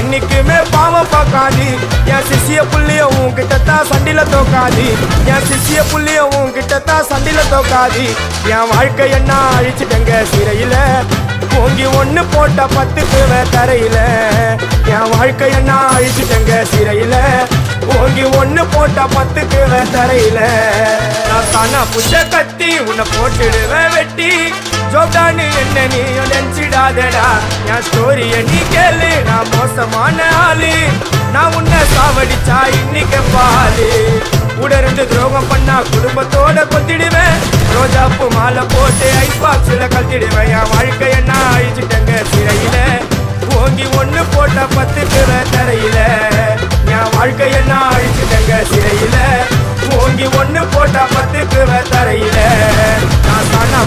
என்னைக்குமே பாவம் பார்க்காது என் சிசிய புள்ளிய உன்கிட்டத்தான் சண்டில தோக்காது என் சிசிய புள்ளிய உன்கிட்டத்தான் சண்டில தோக்காது என் வாழ்க்கை என்ன அழிச்சிட்டங்க சிறையில ஓங்கி ஒண்ணு போட்ட 10 தரையில என் வாழ்க்கை என்ன அழிச்சிட்டங்க சிறையில ஓங்கி ஒண்ணு போட்ட 10 தரையில நான் தானா புஷ கத்தி உன்னை போட்டுடுவேன் வெட்டி ஜோப்டான்னு என்ன நீ நினைச்சிடாதடா என் ஸ்டோரிய நீ கேளு நான் மோசமான ஆளு நான் உன்னை சாவடிச்சா இன்னைக்கு பாலு உடருந்து துரோகம் பண்ணா குடும்பத்தோட கொத்திடுவேன் ரோஜாப்பு மாலை போட்டு ஐஸ் பாக்ஸ்ல கத்திடுவேன் என் வாழ்க்கை என்ன அழிச்சிட்டங்க சிறையில ஓங்கி ஒண்ணு போட்ட 10 தரையில என் வாழ்க்கை என்ன அழிச்சிட்டங்க சிறையில ஓங்கி ஒண்ணு போட்ட 10 தரையில நான் தானா